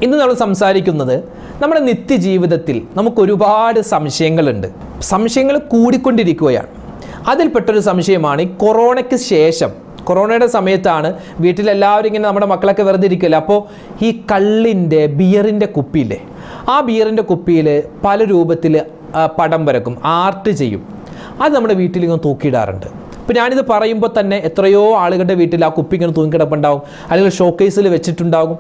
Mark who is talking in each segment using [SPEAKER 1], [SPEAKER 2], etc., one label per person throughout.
[SPEAKER 1] ഇന്ന് നമ്മൾ സംസാരിക്കുന്നത് നമ്മുടെ നിത്യജീവിതത്തിൽ നമുക്കൊരുപാട് സംശയങ്ങളുണ്ട്. സംശയങ്ങൾ കൂടിക്കൊണ്ടിരിക്കുകയാണ്. അതിൽപ്പെട്ടൊരു സംശയമാണ് ഈ കൊറോണയ്ക്ക് ശേഷം, കൊറോണയുടെ സമയത്താണ് വീട്ടിലെല്ലാവരും ഇങ്ങനെ നമ്മുടെ മക്കളൊക്കെ വെറുതെ ഇരിക്കില്ല. അപ്പോൾ ഈ ബിയറിൻ്റെ കുപ്പിയില്ലേ, ആ ബിയറിൻ്റെ കുപ്പിയിൽ പല രൂപത്തിൽ പടം വരക്കും, ആർട്ട് ചെയ്യും. അത് നമ്മുടെ വീട്ടിൽ ഇങ്ങനെ തൂക്കിയിടാറുണ്ട്. ഇപ്പോൾ ഞാനിത് പറയുമ്പോൾ തന്നെ എത്രയോ ആളുകളുടെ വീട്ടിൽ ആ കുപ്പി ഇങ്ങനെ തൂങ്ങിക്കിടപ്പുണ്ടാവും, അല്ലെങ്കിൽ ഷോക്കേസിൽ വെച്ചിട്ടുണ്ടാകും.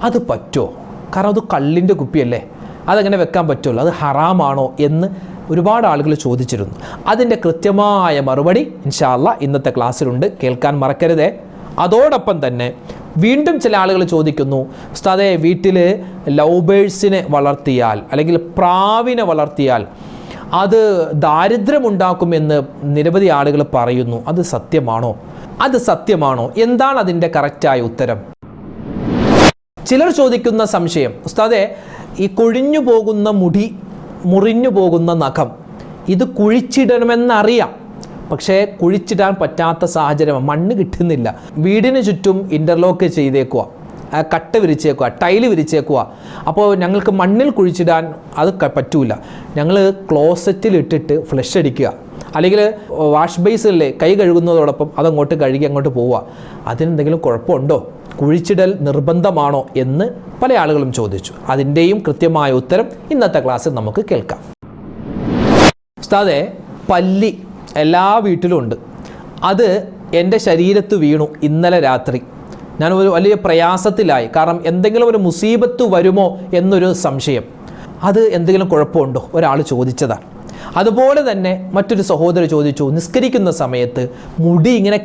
[SPEAKER 1] അത് പറ്റുമോ? കാരണം അത് കള്ളിൻ്റെ കുപ്പിയല്ലേ, അതങ്ങനെ വെക്കാൻ പറ്റുമല്ലോ, അത് ഹറാമാണോ എന്ന് ഒരുപാട് ആളുകൾ ചോദിച്ചിരുന്നു. അതിൻ്റെ കൃത്യമായ മറുപടി ഇൻഷാ അല്ലാഹ് ഇന്നത്തെ ക്ലാസ്സിലുണ്ട്, കേൾക്കാൻ മറക്കരുതേ. അതോടൊപ്പം തന്നെ വീണ്ടും ചില ആളുകൾ ചോദിക്കുന്നു, ഉസ്താദേ വീട്ടിൽ ലവ് ബേഴ്സിനെ വളർത്തിയാൽ അല്ലെങ്കിൽ പ്രാവിനെ വളർത്തിയാൽ അത് ദാരിദ്ര്യമുണ്ടാക്കുമെന്ന് നിരവധി ആളുകൾ പറയുന്നു. അത് സത്യമാണോ? എന്താണ് അതിൻ്റെ കറക്റ്റായ ഉത്തരം? ചിലർ ചോദിക്കുന്ന സംശയം, ഉസ്താദേ ഈ കൊഴിഞ്ഞു പോകുന്ന മുടി, മുറിഞ്ഞു പോകുന്ന നഖം, ഇത് കുഴിച്ചിടണമെന്നറിയാം, പക്ഷേ കുഴിച്ചിടാൻ പറ്റാത്ത സാഹചര്യം, മണ്ണ് കിട്ടുന്നില്ല, വീടിന് ചുറ്റും ഇൻ്റർലോക്ക് ചെയ്തേക്കുക, കട്ട വിരിച്ചേക്കുക, ടൈല് വിരിച്ചേക്കുക, അപ്പോൾ ഞങ്ങൾക്ക് മണ്ണിൽ കുഴിച്ചിടാൻ അത് പറ്റൂല, ഞങ്ങൾ ക്ലോസറ്റിൽ ഇട്ടിട്ട് ഫ്ലഷ് അടിക്കുക, അല്ലെങ്കിൽ വാഷ് ബേസിലെ കൈ കഴുകുന്നതോടൊപ്പം അതങ്ങോട്ട് കഴുകി അങ്ങോട്ട് പോവുക, അതിനെന്തെങ്കിലും കുഴപ്പമുണ്ടോ? കുഴിച്ചിടൽ നിർബന്ധമാണോ എന്ന് പല ആളുകളും ചോദിച്ചു. അതിൻ്റെയും കൃത്യമായ ഉത്തരം ഇന്നത്തെ ക്ലാസ്സിൽ നമുക്ക് കേൾക്കാം. ഉസ്താദേ, പല്ലി എല്ലാ വീട്ടിലും ഉണ്ട്. അത് എൻ്റെ ശരീരത്ത് വീണു ഇന്നലെ രാത്രി. ഞാൻ ഒരു വലിയ പ്രയാസത്തിലായി, കാരണം എന്തെങ്കിലും ഒരു മുസീബത്ത് വരുമോ എന്നൊരു സംശയം. അത് എന്തെങ്കിലും കുഴപ്പമുണ്ടോ? ഒരാൾ ചോദിച്ചതാണ്. അതുപോലെ തന്നെ മറ്റൊരു സഹോദരൻ ചോദിച്ചു, നിസ്കരിക്കുന്ന സമയത്ത് മുടി ഇങ്ങനെ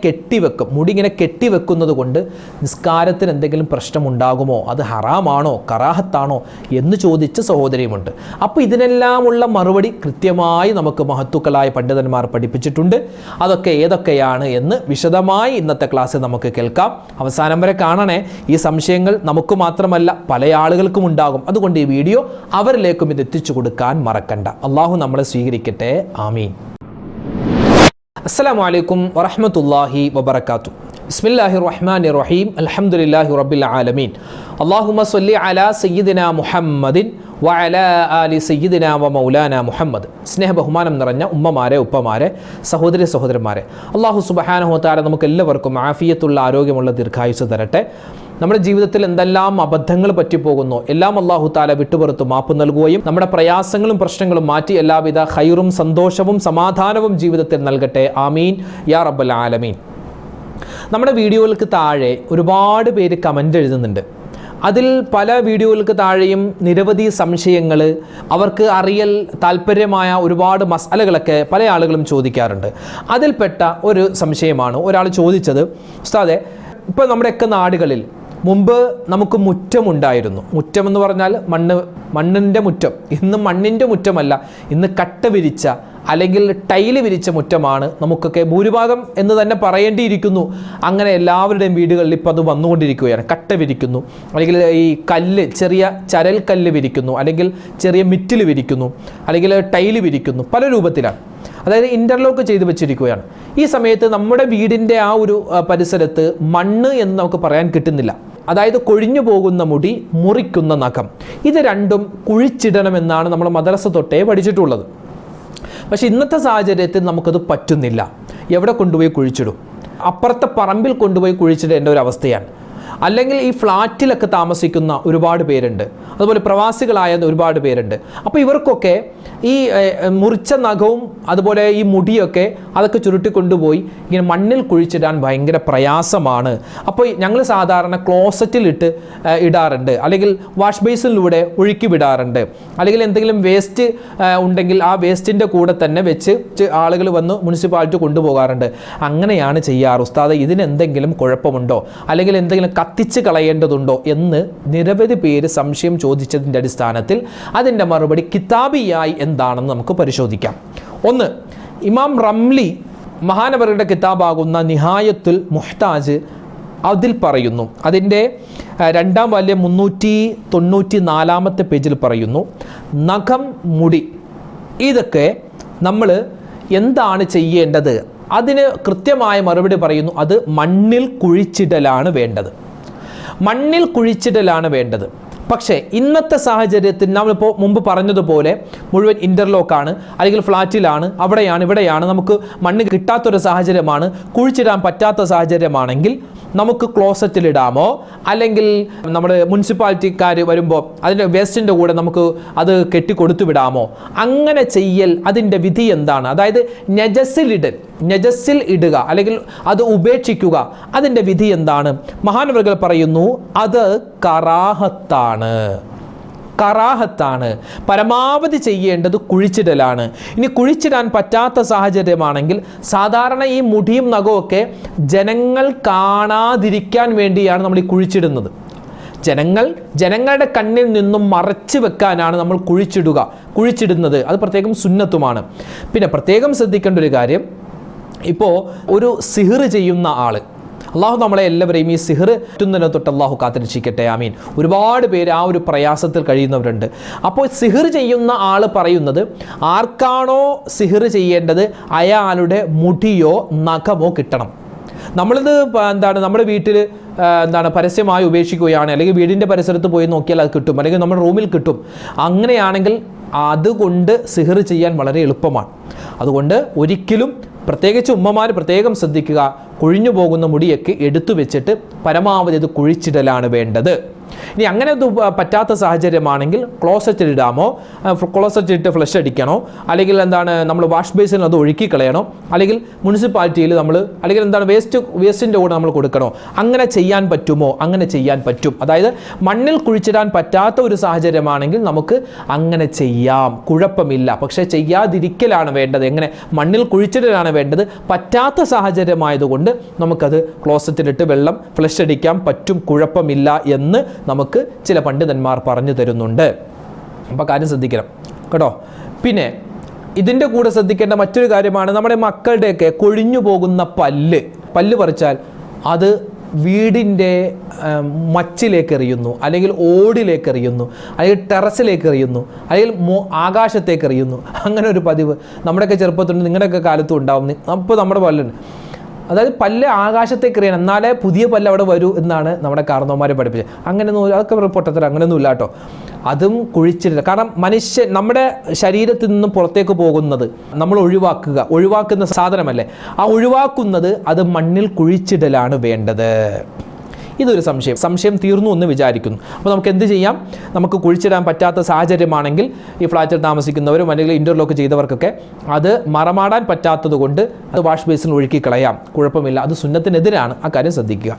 [SPEAKER 1] കെട്ടിവെക്കുന്നത് കൊണ്ട് നിസ്കാരത്തിന് എന്തെങ്കിലും പ്രശ്നമുണ്ടാകുമോ? അത് ഹറാമാണോ കറാഹത്താണോ എന്ന് ചോദിച്ച സഹോദരിയുമുണ്ട്. അപ്പോൾ ഇതിനെല്ലാമുള്ള മറുപടി കൃത്യമായി നമുക്ക് മഹത്തുക്കളായ പണ്ഡിതന്മാർ പഠിപ്പിച്ചിട്ടുണ്ട്. അതൊക്കെ ഏതൊക്കെയാണ് എന്ന് വിശദമായി ഇന്നത്തെ ക്ലാസ്സിൽ നമുക്ക് കേൾക്കാം. അവസാനം വരെ കാണണേ. ഈ സംശയങ്ങൾ നമുക്ക് മാത്രമല്ല പല ആളുകൾക്കും ഉണ്ടാകും. അതുകൊണ്ട് ഈ വീഡിയോ അവരിലേക്കും ഇത് എത്തിച്ചു കൊടുക്കാൻ മറക്കണ്ട. അള്ളാഹു നമ്മളെ സ്വീകരിക്കട്ടെ. ആമീൻ. അസ്സലാമു അലൈക്കും വറഹ്മത്തുള്ളാഹി വബറകാതുഹു. ബിസ്മില്ലാഹിർ റഹ്മാനിർ റഹീം. അൽഹംദുലില്ലാഹി റബ്ബിൽ ആലമീൻ. അല്ലാഹുമ്മ സ്വല്ലി അലാ സയ്യിദിനാ മുഹമ്മദിൻ വഅലാ ആലി സയ്യിദിനാ വ മൗലാനാ മുഹമ്മദ്. സ്നേഹ ബഹുമാനം നിറഞ്ഞ ഉമ്മമാരെ, ഉപ്പമാരെ, സഹോദരന്മാരെ, അല്ലാഹു സുബ്ഹാനഹു വ തആല നമുക്ക് എല്ലാവർക്കും ആഫിയത്തുള്ള ആരോഗ്യമുള്ള ദീർഘായുസ്സ് തരട്ടെ. നമ്മുടെ ജീവിതത്തിൽ എന്തെല്ലാം അബദ്ധങ്ങൾ പറ്റിപ്പോകുന്നു എല്ലാം അല്ലാഹു തആല വിട്ടുപുറത്ത് മാപ്പ് നൽകുകയും നമ്മുടെ പ്രയാസങ്ങളും പ്രശ്നങ്ങളും മാറ്റി എല്ലാവിധ ഖൈറും സന്തോഷവും സമാധാനവും ജീവിതത്തിൽ നൽകട്ടെ. ആമീൻ യാ റബ്ബൽ ആലമീൻ. നമ്മുടെ വീഡിയോകൾക്ക് താഴെ ഒരുപാട് പേര് കമൻ്റ് എഴുതുന്നുണ്ട്. അതിൽ പല വീഡിയോകൾക്ക് താഴെയും നിരവധി സംശയങ്ങൾ, അവർക്ക് അറിയൽ താല്പര്യമായ ഒരുപാട് മസലകളൊക്കെ പല ആളുകളും ചോദിക്കാറുണ്ട്. അതിൽപ്പെട്ട ഒരു സംശയമാണ് ഒരാൾ ചോദിച്ചത്, ഉസ്താദേ ഇപ്പോൾ നമ്മുടെയൊക്കെ നാടുകളിൽ മുമ്പ് നമുക്ക് മുറ്റമുണ്ടായിരുന്നു. മുറ്റം എന്ന് പറഞ്ഞാൽ മണ്ണിൻ്റെ മുറ്റം. ഇന്ന് മണ്ണിൻ്റെ മുറ്റമല്ല, ഇന്ന് കട്ട വിരിച്ച അല്ലെങ്കിൽ ടൈല് വിരിച്ച മുറ്റമാണ് നമുക്കൊക്കെ ഭൂരിഭാഗം എന്ന് തന്നെ പറയേണ്ടിയിരിക്കുന്നു. അങ്ങനെ എല്ലാവരുടെയും വീടുകളിൽ ഇപ്പോൾ അത് വന്നുകൊണ്ടിരിക്കുകയാണ്. കട്ട വിരിക്കുന്നു, അല്ലെങ്കിൽ ഈ കല്ല്, ചെറിയ ചരൽ കല്ല് വിരിക്കുന്നു, അല്ലെങ്കിൽ ചെറിയ മിറ്റിൽ വിരിക്കുന്നു, അല്ലെങ്കിൽ ടൈല് വിരിക്കുന്നു, പല രൂപത്തിലാണ്. അതായത് ഇൻ്റർലോക്ക് ചെയ്ത് വെച്ചിരിക്കുകയാണ്. ഈ സമയത്ത് നമ്മുടെ വീടിൻ്റെ ആ ഒരു പരിസരത്ത് മണ്ണ് എന്ന് നമുക്ക് പറയാൻ കിട്ടുന്നില്ല. അതായത് കൊഴിഞ്ഞു പോകുന്ന മുടി, മുറിക്കുന്ന നഖം, ഇത് രണ്ടും കുഴിച്ചിടണമെന്നാണ് നമ്മൾ മദ്രസ തൊട്ടേ പഠിച്ചിട്ടുള്ളത്. പക്ഷേ ഇന്നത്തെ സാഹചര്യത്തിൽ നമുക്കത് പറ്റുന്നില്ല. എവിടെ കൊണ്ടുപോയി കുഴിച്ചിടും? അപ്പുറത്തെ പറമ്പിൽ കൊണ്ടുപോയി കുഴിച്ചിടേണ്ട ഒരു അവസ്ഥയാണ്. അല്ലെങ്കിൽ ഈ ഫ്ലാറ്റിലൊക്കെ താമസിക്കുന്ന ഒരുപാട് പേരുണ്ട്, അതുപോലെ പ്രവാസികളായ ഒരുപാട് പേരുണ്ട്. അപ്പോൾ ഇവർക്കൊക്കെ ഈ മുറിച്ച നഖവും അതുപോലെ ഈ മുടിയൊക്കെ അതൊക്കെ ചുരുട്ടിക്കൊണ്ടുപോയി ഇങ്ങനെ മണ്ണിൽ കുഴിച്ചിടാൻ ഭയങ്കര പ്രയാസമാണ്. അപ്പോൾ ഞങ്ങൾ സാധാരണ ക്ലോസറ്റിലിട്ട് ഇടാറുണ്ട്, അല്ലെങ്കിൽ വാഷ് ബേസിനിലൂടെ ഒഴുക്കി വിടാറുണ്ട്, അല്ലെങ്കിൽ എന്തെങ്കിലും വേസ്റ്റ് ഉണ്ടെങ്കിൽ ആ വേസ്റ്റിൻ്റെ കൂടെ തന്നെ വെച്ച് ആളുകൾ വന്ന് മുനിസിപ്പാലിറ്റി കൊണ്ടുപോകാറുണ്ട്. അങ്ങനെയാണ് ചെയ്യാറ്. ഉസ്താദ് ഇതിനെന്തെങ്കിലും കുഴപ്പമുണ്ടോ, അല്ലെങ്കിൽ എന്തെങ്കിലും കത്തിച്ച് കളയേണ്ടതുണ്ടോ എന്ന് നിരവധി പേര് സംശയം ചോദിച്ചതിൻ്റെ അടിസ്ഥാനത്തിൽ അതിൻ്റെ മറുപടി കിതാബിയായി എന്താണെന്ന് നമുക്ക് പരിശോധിക്കാം. ഒന്ന്, ഇമാം റംലി മഹാനവറുടെ കിതാബാകുന്ന നിഹായത്തുൽ മുഹ്താജ് അതിൽ പറയുന്നു, അതിൻ്റെ 2ാം വാല്യം 394 പേജിൽ പറയുന്നു, നഖം, മുടി ഇതൊക്കെ നമ്മൾ എന്താണ് ചെയ്യേണ്ടത്? അതിന് കൃത്യമായ മറുപടി പറയുന്നു, അത് മണ്ണിൽ കുഴിച്ചിടലാണ് വേണ്ടത്. പക്ഷേ ഇന്നത്തെ സാഹചര്യത്തിൽ നമ്മളിപ്പോൾ മുമ്പ് പറഞ്ഞതുപോലെ മുഴുവൻ ഇൻ്റർലോക്കാണ്, അല്ലെങ്കിൽ ഫ്ലാറ്റിലാണ്, അവിടെയാണ് ഇവിടെയാണ്, നമുക്ക് മണ്ണ് കിട്ടാത്തൊരു സാഹചര്യമാണ്, കുഴിച്ചിടാൻ പറ്റാത്ത സാഹചര്യമാണെങ്കിൽ നമുക്ക് ക്ലോസറ്റിലിടാമോ, അല്ലെങ്കിൽ നമ്മുടെ മുനിസിപ്പാലിറ്റിക്കാർ വരുമ്പോൾ അതിൻ്റെ വേസ്റ്റിൻ്റെ കൂടെ നമുക്ക് അത് കെട്ടിക്കൊടുത്തു വിടാമോ? അങ്ങനെ ചെയ്യൽ അതിൻ്റെ വിധി എന്താണ്? അതായത് നജസിൽ ഇടുക അല്ലെങ്കിൽ അത് ഉപേക്ഷിക്കുക, അതിൻ്റെ വിധി എന്താണ്? മഹാനവറുകൾ പറയുന്നു, അത് കറാഹത്താണ്. പരമാവധി ചെയ്യേണ്ടത് കുഴിച്ചിടലാണ്. ഇനി കുഴിച്ചിടാൻ പറ്റാത്ത സാഹചര്യമാണെങ്കിൽ സാധാരണ ഈ മുടിയും നഖമൊക്കെ ജനങ്ങൾ കാണാതിരിക്കാൻ വേണ്ടിയാണ് നമ്മൾ ഈ കുഴിച്ചിടുന്നത്. ജനങ്ങളുടെ കണ്ണിൽ നിന്നും മറച്ചു വെക്കാനാണ് നമ്മൾ കുഴിച്ചിടുന്നത്. അത് പ്രത്യേകം സുന്നത്തുമാണ്. പിന്നെ പ്രത്യേകം ശ്രദ്ധിക്കേണ്ട ഒരു കാര്യം, ഇപ്പോൾ ഒരു സിഹ്ർ ചെയ്യുന്ന ആൾ, അള്ളാഹു നമ്മളെ എല്ലാവരെയും ഈ സിഹ്ർ പറ്റുന്നതിനെ തൊട്ട് അള്ളാഹു കാത്തിരക്ഷിക്കട്ടെ, ആമീൻ. ഒരുപാട് പേര് ആ ഒരു പ്രയാസത്തിൽ കഴിയുന്നവരുണ്ട്. അപ്പോൾ സിഹ്ർ ചെയ്യുന്ന ആൾ പറയുന്നത്, ആർക്കാണോ സിഹ്ർ ചെയ്യേണ്ടത് അയാളുടെ മുടിയോ നഖമോ കിട്ടണം. നമ്മളിത് നമ്മുടെ വീട്ടിൽ പരസ്യമായി ഉപേക്ഷിക്കുകയാണ്, അല്ലെങ്കിൽ വീടിൻ്റെ പരിസരത്ത് പോയി നോക്കിയാൽ അത് കിട്ടും, അല്ലെങ്കിൽ നമ്മുടെ റൂമിൽ കിട്ടും. അങ്ങനെയാണെങ്കിൽ അതുകൊണ്ട് സിഹ്ർ ചെയ്യാൻ വളരെ എളുപ്പമാണ്. അതുകൊണ്ട് ഒരിക്കലും, പ്രത്യേകിച്ച് ഉമ്മമാർ പ്രത്യേകം ശ്രദ്ധിക്കുക, കൊഴിഞ്ഞു പോകുന്ന മുടിയൊക്കെ എടുത്തു വെച്ചിട്ട് പരമാവധി അത് കുഴിച്ചിടലാണ് വേണ്ടത്. ഇനി അങ്ങനെ പറ്റാത്ത സാഹചര്യമാണെങ്കിൽ ക്ലോസറ്റിലിടാമോ, ക്ലോസറ്റിലിട്ട് ഫ്ലഷ് അടിക്കണോ, അല്ലെങ്കിൽ നമ്മൾ വാഷ് ബേസിനിൽ അത് ഒഴുക്കി കളയണോ, അല്ലെങ്കിൽ മുനിസിപ്പാലിറ്റിയിൽ അല്ലെങ്കിൽ വേസ്റ്റിൻ്റെ കൂടെ നമ്മൾ കൊടുക്കണോ? അങ്ങനെ ചെയ്യാൻ പറ്റുമോ? അങ്ങനെ ചെയ്യാൻ പറ്റും. അതായത് മണ്ണിൽ കുഴിച്ചിടാൻ പറ്റാത്ത ഒരു സാഹചര്യമാണെങ്കിൽ നമുക്ക് അങ്ങനെ ചെയ്യാം, കുഴപ്പമില്ല. പക്ഷേ ചെയ്യാതിരിക്കലാണ് വേണ്ടത്. എങ്ങനെ? മണ്ണിൽ കുഴിച്ചിടലാണ് വേണ്ടത്. പറ്റാത്ത സാഹചര്യമായതുകൊണ്ട് നമുക്കത് ക്ലോസറ്റിലിട്ട് വെള്ളം ഫ്ലഷ് അടിക്കാൻ പറ്റും, കുഴപ്പമില്ല എന്ന് നമുക്ക് ചില പണ്ഡിതന്മാർ പറഞ്ഞു തരുന്നുണ്ട്. അപ്പോൾ കാര്യം ശ്രദ്ധിക്കണം കേട്ടോ. പിന്നെ ഇതിൻ്റെ കൂടെ ശ്രദ്ധിക്കേണ്ട മറ്റൊരു കാര്യമാണ്, നമ്മുടെ മക്കളുടെയൊക്കെ കൊഴിഞ്ഞു പോകുന്ന പല്ല് പറിച്ചാൽ അത് വീടിൻ്റെ മച്ചിലേക്ക് എറിയുന്നു, അല്ലെങ്കിൽ ഓടിലേക്ക് എറിയുന്നു, അല്ലെങ്കിൽ ടെറസിലേക്ക് എറിയുന്നു, അല്ലെങ്കിൽ ആകാശത്തേക്ക് എറിയുന്നു. അങ്ങനെ ഒരു പതിവ് നമ്മുടെയൊക്കെ ചെറുപ്പത്തിലുണ്ട്, നിങ്ങളുടെയൊക്കെ കാലത്തും ഉണ്ടാവും. അപ്പോൾ നമ്മുടെ പല്ലുണ്ട്, അതായത് പല്ല് ആകാശത്തേക്ക് എറിയണം, എന്നാലേ പുതിയ പല്ല് അവിടെ വരൂ എന്നാണ് നമ്മുടെ കാരണവന്മാരെ പഠിപ്പിച്ചത്. അങ്ങനെയൊന്നും, അതൊക്കെ പൊട്ടത്തിൽ അങ്ങനെയൊന്നും ഇല്ല കേട്ടോ. അതും കുഴിച്ചിടില്ല. കാരണം നമ്മുടെ ശരീരത്തിൽ നിന്നും പുറത്തേക്ക് പോകുന്നത് നമ്മൾ ഒഴിവാക്കുന്ന സാധനമല്ലേ, ആ ഒഴിവാക്കുന്നത് അത് മണ്ണിൽ കുഴിച്ചിടലാണ് വേണ്ടത്. ഇതൊരു സംശയം തീർന്നു എന്ന് വിചാരിക്കുന്നു. അപ്പോൾ നമുക്ക് എന്ത് ചെയ്യാം? നമുക്ക് കുഴിച്ചിടാൻ പറ്റാത്ത സാഹചര്യമാണെങ്കിൽ ഈ ഫ്ലാറ്റിൽ താമസിക്കുന്നവരും അല്ലെങ്കിൽ ഇൻ്റർലോക്ക് ചെയ്തവർക്കൊക്കെ അത് മറമാടാൻ പറ്റാത്തത് കൊണ്ട് അത് വാഷ് ബേസിൽ ഒഴുക്കി കളയാം, കുഴപ്പമില്ല. അത് സുന്നത്തിനെതിരാണ്, ആ കാര്യം ശ്രദ്ധിക്കുക.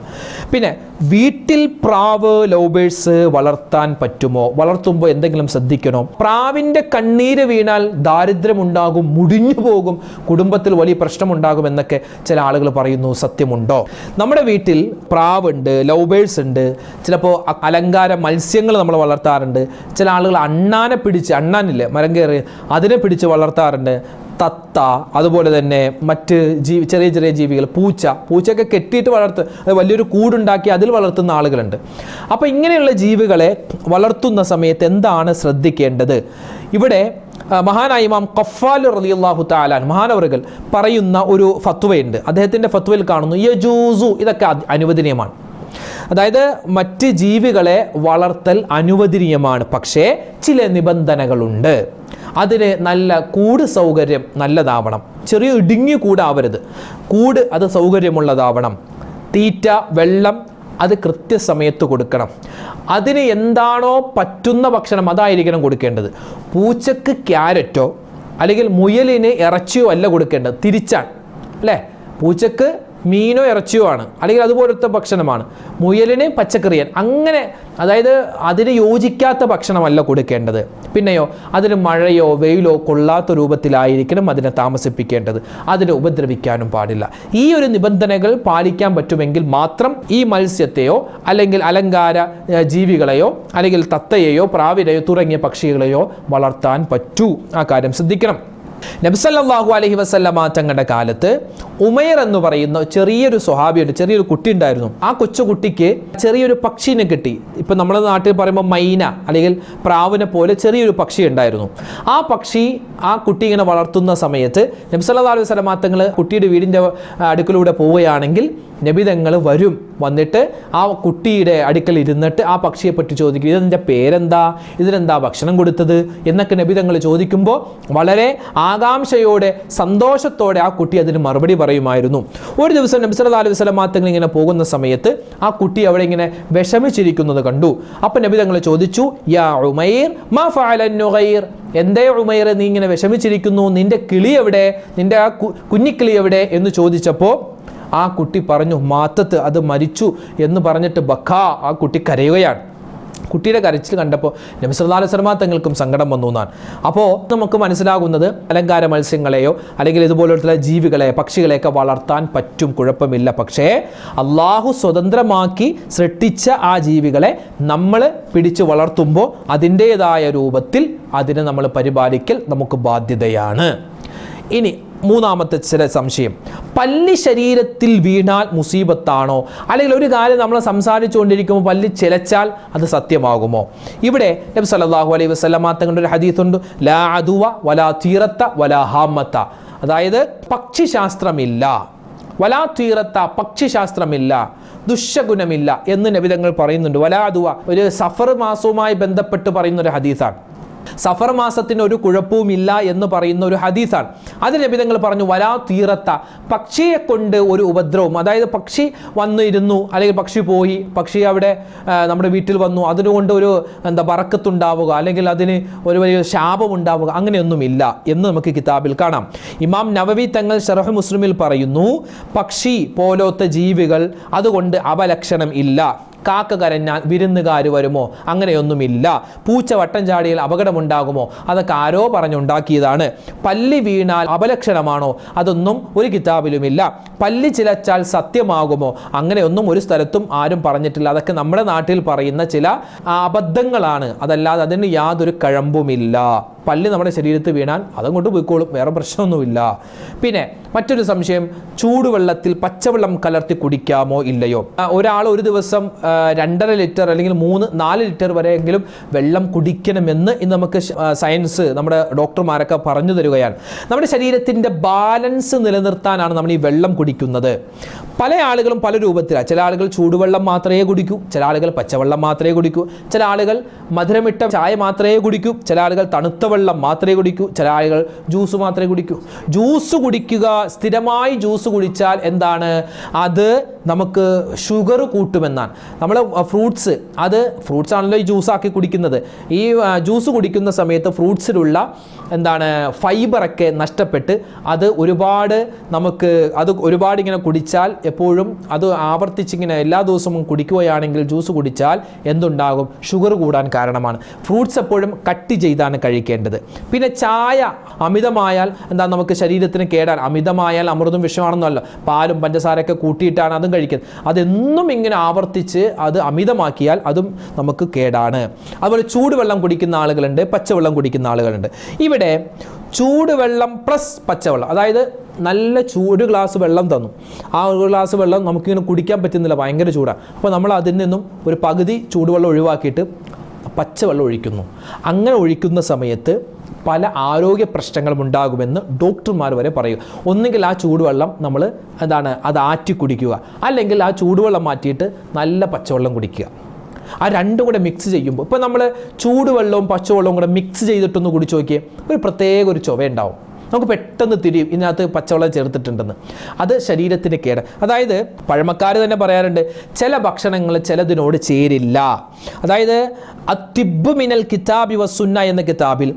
[SPEAKER 1] പിന്നെ വീട്ടിൽ പ്രാവ്, ലവ് ബേഴ്സ് വളർത്താൻ പറ്റുമോ? വളർത്തുമ്പോൾ എന്തെങ്കിലും ശ്രദ്ധിക്കണോ? പ്രാവിൻ്റെ കണ്ണീര് വീണാൽ ദാരിദ്ര്യമുണ്ടാകും, മുടിഞ്ഞു പോകും, കുടുംബത്തിൽ വലിയ പ്രശ്നമുണ്ടാകും എന്നൊക്കെ ചില ആളുകൾ പറയുന്നു. സത്യമുണ്ടോ? നമ്മുടെ വീട്ടിൽ പ്രാവുണ്ട്, ലവ് ബേഴ്സ് ഉണ്ട്, ചിലപ്പോൾ അലങ്കാര മത്സ്യങ്ങൾ നമ്മൾ വളർത്താറുണ്ട്. ചില ആളുകൾ അണ്ണാനില്ലേ, മരം കയറി, അതിനെ പിടിച്ച് വളർത്താറുണ്ട്. തത്ത, അതുപോലെ തന്നെ മറ്റ് ചെറിയ ചെറിയ ജീവികൾ, പൂച്ചയൊക്കെ കെട്ടിയിട്ട് വലിയൊരു കൂടുണ്ടാക്കി അതിൽ വളർത്തുന്ന ആളുകളുണ്ട്. അപ്പോൾ ഇങ്ങനെയുള്ള ജീവികളെ വളർത്തുന്ന സമയത്ത് എന്താണ് ശ്രദ്ധിക്കേണ്ടത്? ഇവിടെ മഹാനായ ഇമാം ഖഫ്ഫാൽ റളിയല്ലാഹു തആല മഹാനവറുകൾ പറയുന്ന ഒരു ഫത്വയുണ്ട്. അദ്ദേഹത്തിൻ്റെ ഫത്വയിൽ കാണുന്നു, യജൂസു, ഇതൊക്കെ അനുവദനീയമാണ്. അതായത് മറ്റ് ജീവികളെ വളർത്തൽ അനുവദനീയമാണ്, പക്ഷേ ചില നിബന്ധനകളുണ്ട്. അതിന് നല്ല കൂട് സൗകര്യം നല്ലതാവണം, ചെറിയ ഇടുങ്ങി കൂടാവരുത്, കൂട് അത് സൗകര്യമുള്ളതാവണം. തീറ്റ, വെള്ളം അത് കൃത്യസമയത്ത് കൊടുക്കണം. അതിന് എന്താണോ പറ്റുന്ന ഭക്ഷണം അതായിരിക്കണം കൊടുക്കേണ്ടത്. പൂച്ചക്ക് ക്യാരറ്റോ അല്ലെങ്കിൽ മുയലിന് ഇറച്ചിയോ അല്ല കൊടുക്കേണ്ടത്, തിരിച്ചാണ് അല്ലേ? പൂച്ചക്ക് മീനോ ഇറച്ചിയോ ആണ്, അല്ലെങ്കിൽ അതുപോലത്തെ ഭക്ഷണമാണ്. മുയലിന് പച്ചക്കറിയൻ, അങ്ങനെ, അതായത് അതിന് യോജിക്കാത്ത ഭക്ഷണമല്ല കൊടുക്കേണ്ടത്. പിന്നെയോ അതിന് മഴയോ വെയിലോ കൊള്ളാത്ത രൂപത്തിലായിരിക്കണം അതിനെ താമസിപ്പിക്കേണ്ടത്. അതിനെ ഉപദ്രവിക്കാനും പാടില്ല. ഈ ഒരു നിബന്ധനകൾ പാലിക്കാൻ പറ്റുമെങ്കിൽ മാത്രം ഈ മത്സ്യത്തെയോ അല്ലെങ്കിൽ അലങ്കാര ജീവികളെയോ അല്ലെങ്കിൽ തത്തയെയോ പ്രാവിനെയോ തുടങ്ങിയ പക്ഷികളെയോ വളർത്താൻ പറ്റൂ. ആ കാര്യം ശ്രദ്ധിക്കണം. നബി സല്ലല്ലാഹു അലൈഹി വസല്ലമ തങ്ങളുടെ കാലത്ത് ഉമൈർ എന്ന് പറയുന്ന ചെറിയൊരു സ്വഹാബിയുണ്ട്, ചെറിയൊരു കുട്ടി ഉണ്ടായിരുന്നു. ആ കൊച്ചുകുട്ടിക്ക് ചെറിയൊരു പക്ഷിനെ കിട്ടി. ഇപ്പം നമ്മുടെ നാട്ടിൽ പറയുമ്പോൾ മൈന അല്ലെങ്കിൽ പ്രാവിനെ പോലെ ചെറിയൊരു പക്ഷി ഉണ്ടായിരുന്നു. ആ പക്ഷി ആ കുട്ടി ഇങ്ങനെ വളർത്തുന്ന സമയത്ത് നബി സല്ലല്ലാഹു അലൈഹി വസല്ലമ തങ്ങൾ കുട്ടിയുടെ വീടിൻ്റെ അടുക്കലൂടെ പോവുകയാണെങ്കിൽ നബിതങ്ങൾ വന്നിട്ട് ആ കുട്ടിയുടെ അടുക്കൽ ഇരുന്നിട്ട് ആ പക്ഷിയെ പറ്റി ചോദിക്കും, ഇതെൻ്റെ പേരെന്താ, ഇതിനെന്താ ഭക്ഷണം കൊടുത്തത് എന്നൊക്കെ നബിതങ്ങൾ ചോദിക്കുമ്പോൾ വളരെ ആകാംക്ഷയോടെ സന്തോഷത്തോടെ ആ കുട്ടി അതിന് മറുപടി പറയുമായിരുന്നു. ഒരു ദിവസം നബി സല്ലല്ലാഹു അലൈഹി വസല്ലം തങ്ങൾ ഇങ്ങനെ പോകുന്ന സമയത്ത് ആ കുട്ടി അവിടെ ഇങ്ങനെ വിഷമിച്ചിരിക്കുന്നത് കണ്ടു. അപ്പം നബിതങ്ങൾ ചോദിച്ചു, യാ ഉമൈർ മാ ഫഅല നുഗൈർ, എന്തേ ഉമൈർ നീ ഇങ്ങനെ വിഷമിച്ചിരിക്കുന്നു, നിന്റെ കിളി എവിടെ, നിന്റെ ആ കുഞ്ഞിക്കിളി എവിടെ എന്ന് ചോദിച്ചപ്പോൾ ആ കുട്ടി പറഞ്ഞു, മാത്തത്ത്, അത് മരിച്ചു എന്ന് പറഞ്ഞിട്ട് ബക്കാ, ആ കുട്ടി കരയുകയാണ്. കുട്ടിയുടെ കരച്ചിൽ കണ്ടപ്പോൾ നബി സല്ലല്ലാഹു അലൈഹി വസല്ലം തങ്ങൾക്കും സങ്കടം വന്നു എന്നാണ്. അപ്പോൾ നമുക്ക് മനസ്സിലാകുന്നത് അലങ്കാര മത്സ്യങ്ങളെയോ അല്ലെങ്കിൽ ഇതുപോലുള്ള ജീവികളെ പക്ഷികളെയൊക്കെ വളർത്താൻ പറ്റും, കുഴപ്പമില്ല. പക്ഷേ അള്ളാഹു സ്വതന്ത്രമാക്കി സൃഷ്ടിച്ച ആ ജീവികളെ നമ്മൾ പിടിച്ച് വളർത്തുമ്പോൾ അതിൻ്റേതായ രൂപത്തിൽ അതിനെ നമ്മൾ പരിപാലിക്കൽ നമുക്ക് ബാധ്യതയാണ്. ഇനി മൂന്നാമത്തെ ചില സംശയം, പല്ലി ശരീരത്തിൽ വീണാൽ മുസീബത്താണോ, അല്ലെങ്കിൽ ഒരു കാര്യം നമ്മൾ സംസാരിച്ചുകൊണ്ടിരിക്കുമ്പോൾ പല്ലി ചിലച്ചാൽ അത് സത്യമാകുമോ? ഇവിടെ നബി സല്ലല്ലാഹു അലൈഹി വസല്ലം തങ്ങളുടെ ഒരു ഹദീസുണ്ട്, ലാ അദുവ വലാ തീറത്ത വലാ ഹാമത്ത, അതായത് പക്ഷിശാസ്ത്രമില്ല, വലാ തീറത്ത പക്ഷിശാസ്ത്രമില്ല, ദുശ്ശഗുണമില്ല എന്ന് നബിതങ്ങൾ പറയുന്നുണ്ട്. വലാ അദുവ ഒരു സഫർ മാസവുമായി ബന്ധപ്പെട്ട് പറയുന്ന ഒരു ഹദീസാണ്. സഫർ മാസത്തിന് ഒരു കുഴപ്പവുമില്ല എന്ന് പറയുന്ന ഒരു ഹദീസാണ്. അതിൽ നബിതങ്ങൾ പറഞ്ഞു, വലാ തീറത്ത, പക്ഷിയെ കൊണ്ട് ഒരു ഉപദ്രവം, അതായത് പക്ഷി വന്നിരുന്നു അല്ലെങ്കിൽ പക്ഷി പോയി, പക്ഷി അവിടെ നമ്മുടെ വീട്ടിൽ വന്നു, അതിനുകൊണ്ട് ഒരു ബറക്കത്തുണ്ടാവുക അല്ലെങ്കിൽ അതിന് ഒരു വലിയ ശാപം ഉണ്ടാവുക, അങ്ങനെയൊന്നുമില്ല എന്ന് നമുക്ക് കിതാബിൽ കാണാം. ഇമാം നവവി തങ്ങൾ ശറഹ് മുസ്ലിമിൽ പറയുന്നു, പക്ഷി പോലത്തെ ജീവികൾ അതുകൊണ്ട് അപലക്ഷണം ഇല്ല. കാക്ക കരഞ്ഞാൽ വിരുന്നുകാർ വരുമോ, അങ്ങനെയൊന്നുമില്ല. പൂച്ച വട്ടം ചാടിയാൽ അപകടമുണ്ടാകുമോ, അതൊക്കെ ആരോ പറഞ്ഞുണ്ടാക്കിയതാണ്. പല്ലി വീണാൽ അപലക്ഷണമാണോ, അതൊന്നും ഒരു കിതാബിലുമില്ല. പല്ലി ചിലച്ചാൽ സത്യമാകുമോ, അങ്ങനെയൊന്നും ഒരു സ്ഥലത്തും ആരും പറഞ്ഞിട്ടില്ല. അതൊക്കെ നമ്മുടെ നാട്ടിൽ പറയുന്ന ചില അബദ്ധങ്ങളാണ്, അതല്ലാതെ അതിന് യാതൊരു കഴമ്പുമില്ല. പല്ലി നമ്മുടെ ശരീരത്തിൽ വീണാൽ അതങ്ങോട്ട് പോയിക്കോളും, വേറെ പ്രശ്നമൊന്നുമില്ല. പിന്നെ മറ്റൊരു സംശയം, ചൂടുവെള്ളത്തിൽ പച്ചവെള്ളം കലർത്തി കുടിക്കാമോ ഇല്ലയോ? ഒരാൾ ഒരു ദിവസം 2.5 ലിറ്റർ അല്ലെങ്കിൽ 3-4 ലിറ്റർ വരെയെങ്കിലും വെള്ളം കുടിക്കണമെന്ന് ഇന്ന് നമുക്ക് സയൻസ്, നമ്മുടെ ഡോക്ടർമാരൊക്കെ പറഞ്ഞു തരികയാണ്. നമ്മുടെ ശരീരത്തിൻ്റെ ബാലൻസ് നിലനിർത്താനാണ് നമ്മൾ ഈ വെള്ളം കുടിക്കുന്നത്. പല ആളുകളും പല രൂപത്തിലാണ്. ചില ആളുകൾ ചൂടുവെള്ളം മാത്രമേ കുടിക്കൂ, ചില ആളുകൾ പച്ചവെള്ളം മാത്രമേ കുടിക്കൂ, ചില ആളുകൾ മധുരമിട്ട ചായ മാത്രമേ കുടിക്കൂ, ചില ആളുകൾ തണുത്ത വെള്ളം മാത്രമേ കുടിക്കൂ, ചില ആളുകൾ ജ്യൂസ് മാത്രമേ കുടിക്കൂ. ജ്യൂസ് കുടിക്കുക, സ്ഥിരമായി ജ്യൂസ് കുടിച്ചാൽ എന്താണ്, അത് നമുക്ക് ഷുഗർ കൂട്ടുമെന്നാണ്. നമ്മൾ ഫ്രൂട്ട്സ് ആണല്ലോ ഈ ജ്യൂസാക്കി കുടിക്കുന്നത്. ഈ ജ്യൂസ് കുടിക്കുന്ന സമയത്ത് ഫ്രൂട്ട്സിലുള്ള ഫൈബറൊക്കെ നഷ്ടപ്പെട്ട് അത് ഒരുപാട് ഇങ്ങനെ കുടിച്ചാൽ, എപ്പോഴും അത് ആവർത്തിച്ചിങ്ങനെ എല്ലാ ദിവസവും കുടിക്കുകയാണെങ്കിൽ ജ്യൂസ് കുടിച്ചാൽ എന്തുണ്ടാകും, ഷുഗർ കൂടാൻ കാരണമാണ്. ഫ്രൂട്ട്സ് എപ്പോഴും കട്ട് ചെയ്താണ് കഴിക്കേണ്ടത്. പിന്നെ ചായ അമിതമായാൽ നമുക്ക് ശരീരത്തിന് കേടാണ്. അമിതമായാൽ അമൃതും വിഷമാണെന്നല്ല, പാലും പഞ്ചസാരയൊക്കെ കൂട്ടിയിട്ടാണ് അതും കഴിക്കുന്നത്. അതെന്നും ഇങ്ങനെ ആവർത്തിച്ച് അത് അമിതമാക്കിയാൽ അതും നമുക്ക് കേടാണ്. അതുപോലെ ചൂടുവെള്ളം കുടിക്കുന്ന ആളുകളുണ്ട്, പച്ചവെള്ളം കുടിക്കുന്ന ആളുകളുണ്ട്. ഇവിടെ ചൂടുവെള്ളം പ്ലസ് പച്ചവെള്ളം, അതായത് നല്ല ഒരു ഗ്ലാസ് വെള്ളം തന്നു, ആ ഒരു ഗ്ലാസ് വെള്ളം നമുക്കിങ്ങനെ കുടിക്കാൻ പറ്റുന്നില്ല, ഭയങ്കര ചൂടാണ്. അപ്പോൾ നമ്മൾ അതിൽ നിന്നും ഒരു പകുതി ചൂടുവെള്ളം ഒഴിവാക്കിയിട്ട് പച്ചവെള്ളം ഒഴിക്കുന്നു. അങ്ങനെ ഒഴിക്കുന്ന സമയത്ത് പല ആരോഗ്യ പ്രശ്നങ്ങളും ഉണ്ടാകുമെന്ന് ഡോക്ടർമാർ വരെ പറയും. ഒന്നുകിൽ ആ ചൂടുവെള്ളം നമ്മൾ അത് ആറ്റി കുടിക്കുക, അല്ലെങ്കിൽ ആ ചൂടുവെള്ളം മാറ്റിയിട്ട് നല്ല പച്ചവെള്ളം കുടിക്കുക. ആ രണ്ടും കൂടെ മിക്സ് ചെയ്യുമ്പോൾ, ഇപ്പോൾ നമ്മൾ ചൂടുവെള്ളവും പച്ചവെള്ളവും കൂടെ മിക്സ് ചെയ്തിട്ടൊന്ന് കുടിച്ച് നോക്കിയേ, ഒരു പ്രത്യേക ഒരു ചുവ ഉണ്ടാവും. നമുക്ക് പെട്ടെന്ന് തിരിയും ഇതിനകത്ത് പച്ചവെള്ളം ചേർത്തിട്ടുണ്ടെന്ന്. അത് ശരീരത്തിന് കേട്. അതായത് പഴമക്കാർ തന്നെ പറയാറുണ്ട്, ചില ഭക്ഷണങ്ങൾ ചിലതിനോട് ചേരില്ല. അതായത് അത്തിബ്ബ് മിനൽ കിതാബി വസുന്ന എന്ന കിതാബിൽ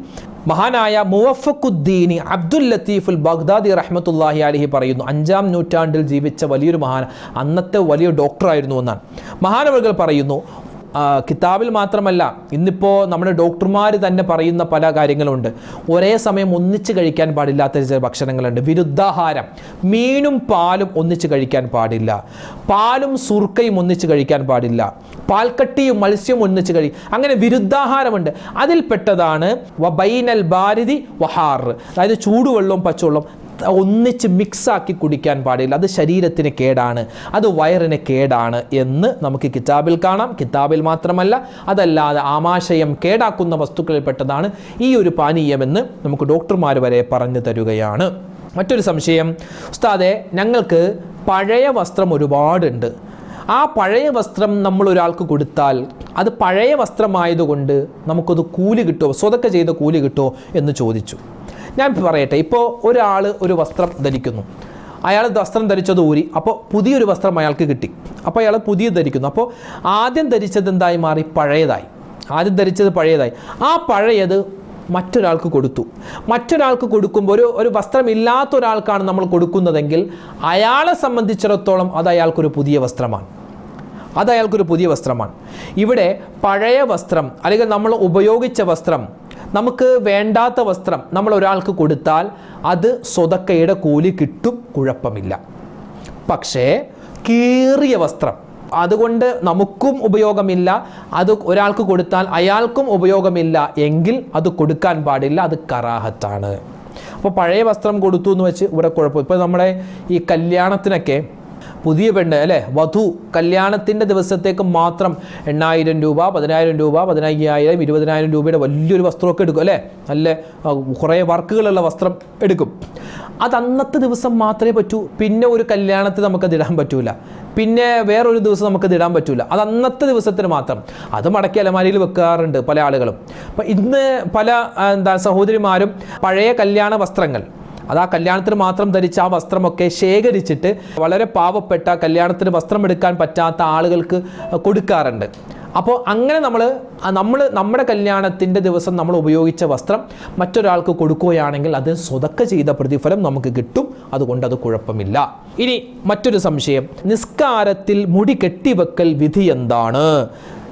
[SPEAKER 1] മഹാനായ മുവഫഖുദ്ദീൻ അബ്ദുൽ ലത്തീഫ് ബഗ്ദാദി റഹ്മത്തുള്ളാഹി അലൈഹി പറയുന്നു, 5-ാം നൂറ്റാണ്ടിൽ ജീവിച്ച വലിയൊരു മഹാൻ, അന്നത്തെ വലിയ ഡോക്ടറായിരുന്നു എന്നാണ്. മഹാനവറുകൾ പറയുന്നു, കിതാബിൽ മാത്രമല്ല, ഇന്നിപ്പോൾ നമ്മുടെ ഡോക്ടർമാർ തന്നെ പറയുന്ന പല കാര്യങ്ങളുണ്ട്. ഒരേ സമയം ഒന്നിച്ച് കഴിക്കാൻ പാടില്ലാത്ത ചില ഭക്ഷണങ്ങളുണ്ട്. വിരുദ്ധാഹാരം, മീനും പാലും ഒന്നിച്ച് കഴിക്കാൻ പാടില്ല, പാലും സുർക്കയും ഒന്നിച്ച് കഴിക്കാൻ പാടില്ല, പാൽക്കട്ടിയും മത്സ്യവും ഒന്നിച്ച് അങ്ങനെ വിരുദ്ധാഹാരമുണ്ട്. അതിൽപ്പെട്ടതാണ് വബൈനൽ ബാരിദി വഹാർ, അതായത് ചൂടുവെള്ളവും പച്ചവെള്ളം ഒന്നിച്ച് മിക്സാക്കി കുടിക്കാൻ പാടില്ല. അത് ശരീരത്തിന് കേടാണ്, അത് വയറിന് കേടാണ് എന്ന് നമുക്ക് കിതാബിൽ കാണാം. കിതാബിൽ മാത്രമല്ല, അതല്ലാതെ ആമാശയം കേടാക്കുന്ന വസ്തുക്കളിൽപ്പെട്ടതാണ് ഈ ഒരു പാനീയമെന്ന് നമുക്ക് ഡോക്ടർമാർ വരെ പറഞ്ഞു തരുകയാണ്. മറ്റൊരു സംശയം, ഉസ്താദേ, ഞങ്ങൾക്ക് പഴയ വസ്ത്രം ഒരുപാടുണ്ട്. ആ പഴയ വസ്ത്രം നമ്മൾ ഒരാൾക്ക് കൊടുത്താൽ അത് പഴയ വസ്ത്രമായതുകൊണ്ട് നമുക്കത് കൂലി കിട്ടുമോ, സ്വതക്ക ചെയ്ത കൂലി കിട്ടുമോ എന്ന് ചോദിച്ചു. ഞാൻ പറയട്ടെ, ഇപ്പോൾ ഒരാൾ ഒരു വസ്ത്രം ധരിക്കുന്നു, അയാൾ വസ്ത്രം ധരിച്ചത് ഊരി, അപ്പോൾ പുതിയൊരു വസ്ത്രം അയാൾക്ക് കിട്ടി, അപ്പോൾ അയാൾ പുതിയത് ധരിക്കുന്നു. അപ്പോൾ ആദ്യം ധരിച്ചത് എന്തായി മാറി? പഴയതായി. ആദ്യം ധരിച്ചത് പഴയതായി. ആ പഴയത് മറ്റൊരാൾക്ക് കൊടുത്തു. മറ്റൊരാൾക്ക് കൊടുക്കുമ്പോൾ ഒരു വസ്ത്രമില്ലാത്ത ഒരാൾക്കാണ് നമ്മൾ കൊടുക്കുന്നതെങ്കിൽ അയാളെ സംബന്ധിച്ചിടത്തോളം അത് അയാൾക്കൊരു പുതിയ വസ്ത്രമാണ്. ഇവിടെ പഴയ വസ്ത്രം അല്ലെങ്കിൽ നമ്മൾ ഉപയോഗിച്ച വസ്ത്രം, നമുക്ക് വേണ്ടാത്ത വസ്ത്രം നമ്മൾ ഒരാൾക്ക് കൊടുത്താൽ അത് സ്വതക്കയുടെ കൂലി കിട്ടും, കുഴപ്പമില്ല. പക്ഷേ കീറിയ വസ്ത്രം, അതുകൊണ്ട് നമുക്കും ഉപയോഗമില്ല, അത് ഒരാൾക്ക് കൊടുത്താൽ അയാൾക്കും ഉപയോഗമില്ല എങ്കിൽ അത് കൊടുക്കാൻ പാടില്ല, അത് കറാഹത്താണ്. അപ്പോൾ പഴയ വസ്ത്രം കൊടുത്തു എന്ന് വെച്ച് ഇവിടെ കുഴപ്പം. ഇപ്പോൾ നമ്മുടെ ഈ കല്യാണത്തിനൊക്കെ പുതിയ പെണ്ണ് അല്ലേ, വധു കല്യാണത്തിൻ്റെ ദിവസത്തേക്ക് മാത്രം 8,000 രൂപ, 10,000 രൂപ, 15,000, 20,000 രൂപയുടെ വലിയൊരു വസ്ത്രമൊക്കെ എടുക്കും അല്ലേ, നല്ല കുറേ വർക്കുകളുള്ള വസ്ത്രം എടുക്കും. അത് അന്നത്തെ ദിവസം മാത്രമേ പറ്റൂ. പിന്നെ ഒരു കല്യാണത്തിന് നമുക്കത് ഇടാൻ പറ്റൂല, പിന്നെ വേറൊരു ദിവസം നമുക്കത് ഇടാൻ പറ്റൂല. അത് അന്നത്തെ ദിവസത്തിന് മാത്രം. അത് മടക്കി അലമാരിയിൽ വെക്കാറുണ്ട് പല ആളുകളും. അപ്പം ഇന്ന് പല സഹോദരിമാരും പഴയ കല്യാണ വസ്ത്രങ്ങൾ, അത് ആ കല്യാണത്തിന് മാത്രം ധരിച്ച ആ വസ്ത്രമൊക്കെ ശേഖരിച്ചിട്ട് വളരെ പാവപ്പെട്ട കല്യാണത്തിന് വസ്ത്രം എടുക്കാൻ പറ്റാത്ത ആളുകൾക്ക് കൊടുക്കാറുണ്ട്. അപ്പോൾ അങ്ങനെ നമ്മുടെ കല്യാണത്തിൻ്റെ ദിവസം നമ്മൾ ഉപയോഗിച്ച വസ്ത്രം മറ്റൊരാൾക്ക് കൊടുക്കുകയാണെങ്കിൽ അത് സ്വതക്ക ചെയ്ത പ്രതിഫലം നമുക്ക് കിട്ടും, അതുകൊണ്ട് അത് കുഴപ്പമില്ല. ഇനി മറ്റൊരു സംശയം, നിസ്കാരത്തിൽ മുടി കെട്ടിവെക്കൽ വിധി എന്താണ്?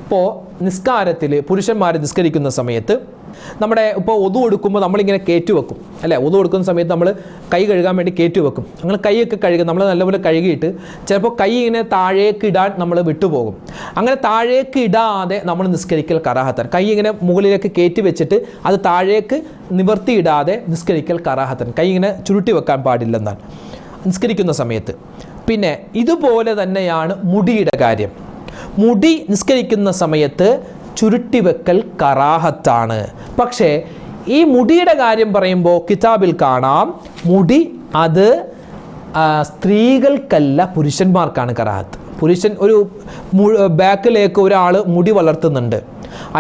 [SPEAKER 1] ഇപ്പോൾ നിസ്കാരത്തിൽ പുരുഷന്മാർ നിസ്കരിക്കുന്ന സമയത്ത് ഇപ്പോൾ ഒതു കൊടുക്കുമ്പോൾ നമ്മളിങ്ങനെ കയറ്റി വെക്കും അല്ലേ, ഒതു കൊടുക്കുന്ന സമയത്ത് നമ്മൾ കൈ കഴുകാൻ വേണ്ടി കയറ്റി വെക്കും. അങ്ങനെ കൈയൊക്കെ കഴുകും, നമ്മൾ നല്ലപോലെ കഴുകിയിട്ട് ചിലപ്പോൾ കൈ ഇങ്ങനെ താഴേക്ക് ഇടാൻ നമ്മൾ വിട്ടുപോകും. അങ്ങനെ താഴേക്ക് ഇടാതെ നമ്മൾ നിസ്കരിക്കൽ കറാഹത്തൻ. കൈ ഇങ്ങനെ മുകളിലേക്ക് കയറ്റി വെച്ചിട്ട് അത് താഴേക്ക് നിവർത്തിയിടാതെ നിസ്കരിക്കൽ കറാഹത്തൻ. കൈ ഇങ്ങനെ ചുരുട്ടി വെക്കാൻ പാടില്ലെന്നാണ് നിസ്കരിക്കുന്ന സമയത്ത്. പിന്നെ ഇതുപോലെ തന്നെയാണ് മുടിയുടെ കാര്യം. മുടി നിസ്കരിക്കുന്ന സമയത്ത് ചുരുട്ടിവെക്കൽ കറാഹത്താണ്. പക്ഷേ ഈ മുടിയുടെ കാര്യം പറയുമ്പോൾ കിതാബിൽ കാണാം, മുടി അത് സ്ത്രീകൾക്കല്ല പുരുഷന്മാർക്കാണ് കറാഹത്ത്. പുരുഷൻ ഒരു ബാക്കിലേക്ക് ഒരാൾ മുടി വളർത്തുന്നുണ്ട്,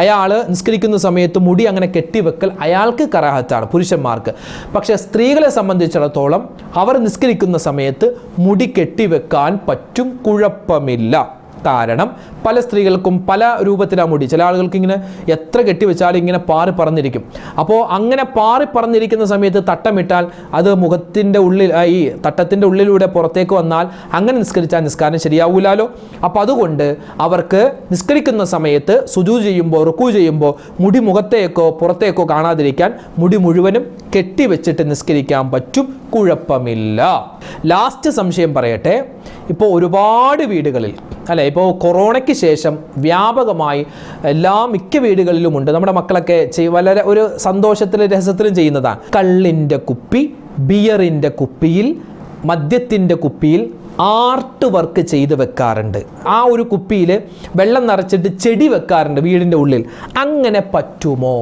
[SPEAKER 1] അയാൾ നിസ്കരിക്കുന്ന സമയത്ത് മുടി അങ്ങനെ കെട്ടിവെക്കൽ അയാൾക്ക് കറാഹത്താണ്, പുരുഷന്മാർക്ക്. പക്ഷേ സ്ത്രീകളെ സംബന്ധിച്ചിടത്തോളം അവർ നിസ്കരിക്കുന്ന സമയത്ത് മുടി കെട്ടിവെക്കാൻ പറ്റും, കുഴപ്പമില്ല. കാരണം പല സ്ത്രീകൾക്കും പല രൂപത്തിലാണ് മുടി. ചില ആളുകൾക്ക് ഇങ്ങനെ എത്ര കെട്ടിവെച്ചാലും ഇങ്ങനെ പാറി പറന്നിരിക്കും. അപ്പോൾ അങ്ങനെ പാറി പറന്നിരിക്കുന്ന സമയത്ത് തട്ടമിട്ടാൽ അത് മുഖത്തിൻ്റെ ഉള്ളിൽ, ഈ തട്ടത്തിൻ്റെ ഉള്ളിലൂടെ പുറത്തേക്ക് വന്നാൽ അങ്ങനെ നിസ്കരിച്ചാൽ നിസ്കാരം ശരിയാവൂലാലോ. അപ്പോൾ അതുകൊണ്ട് അവർക്ക് നിസ്കരിക്കുന്ന സമയത്ത് സുജൂദ് ചെയ്യുമ്പോൾ, റുക്കൂ ചെയ്യുമ്പോൾ മുടി മുഖത്തേക്കോ പുറത്തേക്കോ കാണാതിരിക്കാൻ മുടി മുഴുവനും കെട്ടിവെച്ചിട്ട് നിസ്കരിക്കാൻ പറ്റും, കുഴപ്പമില്ല. ലാസ്റ്റ് സംശയം പറയട്ടെ, ഇപ്പോൾ ഒരുപാട് വീടുകളിൽ അല്ലേ, ഇപ്പോൾ കൊറോണയ്ക്ക് ശേഷം വ്യാപകമായി മിക്ക വീടുകളിലുമുണ്ട്, നമ്മുടെ മക്കളൊക്കെ വളരെ ഒരു സന്തോഷത്തിലും രഹസ്യത്തിലും ചെയ്യുന്നതാണ്. കള്ളിൻ്റെ കുപ്പി, ബിയറിൻ്റെ കുപ്പിയിൽ, മദ്യത്തിൻ്റെ കുപ്പിയിൽ ആർട്ട് വർക്ക് ചെയ്ത് വെക്കാറുണ്ട്. ആ ഒരു കുപ്പിയിൽ വെള്ളം നിറച്ചിട്ട് ചെടി വെക്കാറുണ്ട് വീടിൻ്റെ ഉള്ളിൽ. അങ്ങനെ പറ്റുമോ?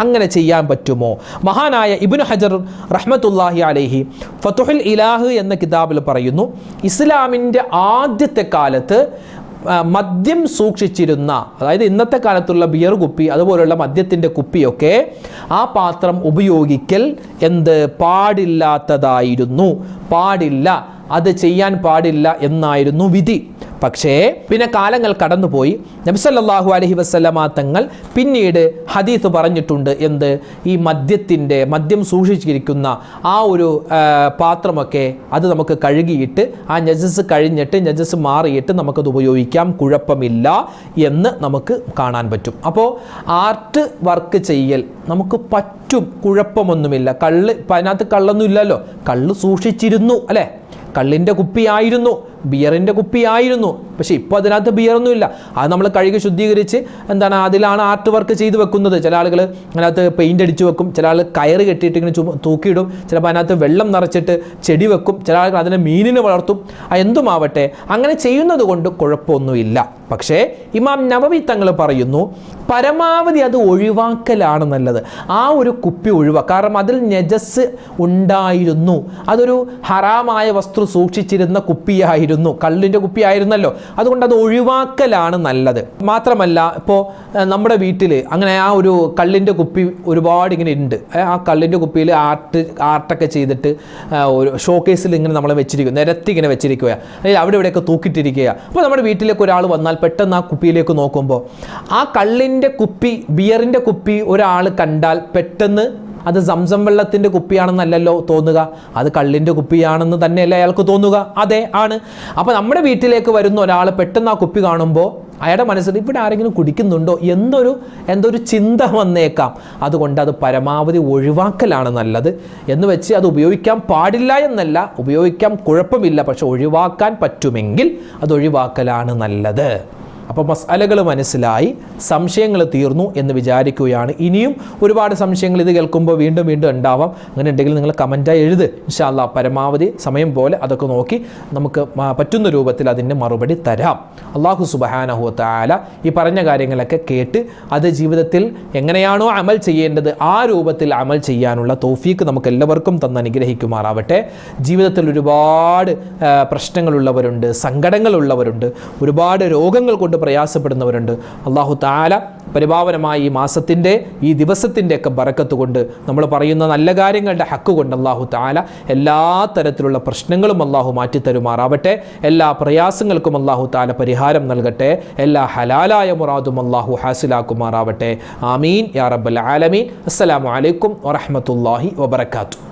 [SPEAKER 1] അങ്ങനെ ചെയ്യാൻ പറ്റുമോ? മഹാനായ ഇബ്നു ഹജർ റഹ്മത്തുള്ളാഹി അലൈഹി ഫതുഹുൽ ഇലാഹ് എന്ന കിതാബിൽ പറയുന്നു, ഇസ്ലാമിൻ്റെ ആദ്യത്തെ കാലത്ത് മദ്യം സൂക്ഷിച്ചിരുന്ന, അതായത് ഇന്നത്തെ കാലത്തുള്ള ബിയർ കുപ്പി അതുപോലുള്ള മദ്യത്തിൻ്റെ കുപ്പിയൊക്കെ ആ പാത്രം ഉപയോഗിക്കൽ പാടില്ലാത്തതായിരുന്നു. പാടില്ല, അത് ചെയ്യാൻ പാടില്ല എന്നായിരുന്നു വിധി. പക്ഷേ പിന്നെ കാലങ്ങൾ കടന്നുപോയി. നബി സല്ലല്ലാഹു അലൈഹി വസല്ലമ തങ്ങൾ പിന്നീട് ഹദീസ് പറഞ്ഞിട്ടുണ്ട്, ഈ മദ്യം സൂക്ഷിച്ചിരിക്കുന്ന ആ ഒരു പാത്രമൊക്കെ അത് നമുക്ക് കഴുകിയിട്ട് ആ നജസ് കഴിഞ്ഞിട്ട് നജസ് മാറിയിട്ട് നമുക്കത് ഉപയോഗിക്കാം, കുഴപ്പമില്ല എന്ന് നമുക്ക് കാണാൻ പറ്റും. അപ്പോൾ ആർട്ട് വർക്ക് ചെയ്യൽ നമുക്ക് പറ്റും, കുഴപ്പമൊന്നുമില്ല. അതിനകത്ത് കള്ളൊന്നും ഇല്ലല്ലോ, കള്ള് സൂക്ഷിച്ചിരുന്നു അല്ലേ, കള്ളിൻ്റെ കുപ്പിയായിരുന്നു, ബിയറിൻ്റെ കുപ്പിയായിരുന്നു, പക്ഷേ ഇപ്പോൾ അതിനകത്ത് ബിയറൊന്നുമില്ല. അത് നമ്മൾ കഴുകി ശുദ്ധീകരിച്ച് അതിലാണ് ആർട്ട് വർക്ക് ചെയ്ത് വെക്കുന്നത്. ചില ആളുകൾ അതിനകത്ത് പെയിൻ്റ് അടിച്ച് വെക്കും, ചില ആൾ കയറ് കെട്ടിയിട്ട് ഇങ്ങനെ തൂക്കിയിടും, ചിലപ്പോൾ അതിനകത്ത് വെള്ളം നിറച്ചിട്ട് ചെടി വെക്കും, ചില ആളുകൾ അതിനെ മീനിനെ വളർത്തും. എന്തുമാവട്ടെ, അങ്ങനെ ചെയ്യുന്നത് കൊണ്ട് കുഴപ്പമൊന്നുമില്ല. പക്ഷേ ഇമാം നവവി തങ്ങൾ പറയുന്നു പരമാവധി അത് ഒഴിവാക്കലാണ് നല്ലത്. ആ ഒരു കുപ്പി ഒഴിവാക്കുക. കാരണം അതിൽ നജസ് ഉണ്ടായിരുന്നു, അതൊരു ഹറാമായ വസ്തു സൂക്ഷിച്ചിരുന്ന കുപ്പിയായിരുന്നു, കള്ളിൻ്റെ കുപ്പിയായിരുന്നല്ലോ. അതുകൊണ്ട് അത് ഒഴിവാക്കലാണ് നല്ലത്. മാത്രമല്ല, ഇപ്പോൾ നമ്മുടെ വീട്ടിൽ അങ്ങനെ ആ ഒരു കള്ളിൻ്റെ കുപ്പി ഒരുപാട് ഇങ്ങനെ ഉണ്ട്. ആ കള്ളിൻ്റെ കുപ്പിയിൽ ആർട്ടൊക്കെ ചെയ്തിട്ട് ഒരു ഷോക്കേസിൽ ഇങ്ങനെ നമ്മൾ വെച്ചിരിക്കും, നിരത്തി ഇങ്ങനെ വെച്ചിരിക്കുക, അല്ലെങ്കിൽ അവിടെ ഇവിടെയൊക്കെ തൂക്കിയിട്ടിരിക്കുക. അപ്പോൾ നമ്മുടെ വീട്ടിലേക്ക് ഒരാൾ വന്നാൽ പെട്ടെന്ന് ആ കുപ്പിയിലേക്ക് നോക്കുമ്പോൾ ആ കള്ളിൻ്റെ കുപ്പി, ബിയറിൻ്റെ കുപ്പി ഒരാൾ കണ്ടാൽ പെട്ടെന്ന് അത് സംസം വെള്ളത്തിൻ്റെ കുപ്പിയാണെന്നല്ലല്ലോ തോന്നുക, അത് കള്ളിൻ്റെ കുപ്പിയാണെന്ന് തന്നെയല്ലേ അയാൾക്ക് തോന്നുക? അതെ, ആണ്. അപ്പോൾ നമ്മുടെ വീട്ടിലേക്ക് വരുന്ന ഒരാൾ പെട്ടെന്ന് ആ കുപ്പി കാണുമ്പോൾ അയാളുടെ മനസ്സിൽ ഇവിടെ ആരെങ്കിലും കുടിക്കുന്നുണ്ടോ എന്തൊരു ചിന്ത വന്നേക്കാം. അതുകൊണ്ട് അത് പരമാവധി ഒഴിവാക്കലാണ് നല്ലത്. എന്ന് വെച്ച് അത് ഉപയോഗിക്കാൻ പാടില്ല എന്നല്ല, ഉപയോഗിക്കാൻ കുഴപ്പമില്ല, പക്ഷെ ഒഴിവാക്കാൻ പറ്റുമെങ്കിൽ അത് ഒഴിവാക്കലാണ് നല്ലത്. അപ്പോൾ മസ്അലകൾ മനസ്സിലായി, സംശയങ്ങൾ തീർന്നു എന്ന് വിചാരിക്കുകയാണ്. ഇനിയും ഒരുപാട് സംശയങ്ങൾ ഇത് കേൾക്കുമ്പോൾ വീണ്ടും ഉണ്ടാവാം. അങ്ങനെ ഉണ്ടെങ്കിൽ നിങ്ങൾ കമൻറ്റായി എഴുത്. ഇൻഷാ അല്ലാഹ് പരമാവധി സമയം പോലെ അതൊക്കെ നോക്കി നമുക്ക് പറ്റുന്ന രൂപത്തിൽ അതിൻ്റെ മറുപടി തരാം. അല്ലാഹു സുബ്ഹാനഹു വ തആല ഈ പറഞ്ഞ കാര്യങ്ങളൊക്കെ കേട്ട് അത് ജീവിതത്തിൽ എങ്ങനെയാണോ അമൽ ചെയ്യേണ്ടത് ആ രൂപത്തിൽ അമൽ ചെയ്യാനുള്ള തൗഫീക്ക് നമുക്ക് എല്ലാവർക്കും തന്ന് അനുഗ്രഹിക്കുമാറാവട്ടെ. ജീവിതത്തിൽ ഒരുപാട് പ്രശ്നങ്ങളുള്ളവരുണ്ട്, സങ്കടങ്ങളുള്ളവരുണ്ട്, ഒരുപാട് രോഗങ്ങൾ കൊണ്ട് പ്രയാസപ്പെടുന്നവരുണ്ട്. അല്ലാഹു തആല പരിപാവനമായ ഈ മാസത്തിൻ്റെ ഈ ദിവസത്തിൻ്റെയൊക്കെ ബറക്കത്ത് കൊണ്ട് നമ്മൾ പറയുന്ന നല്ല കാര്യങ്ങളുടെ ഹക്ക് കൊണ്ട് അല്ലാഹു തആല എല്ലാ തരത്തിലുള്ള പ്രശ്നങ്ങളും അല്ലാഹു മാറ്റിത്തരുമാറാവട്ടെ. എല്ലാ പ്രയാസങ്ങൾക്കും അല്ലാഹു തആല പരിഹാരം നൽകട്ടെ. എല്ലാ ഹലാലായ മുറാദും അല്ലാഹു ഹാസിലാക്കുമാറാവട്ടെ. ആമീൻ യാ റബ്ബൽ ആലമീൻ. അസ്സലാമു അലൈക്കും വറഹ്മത്തുള്ളാഹി വബറകാതുഹു.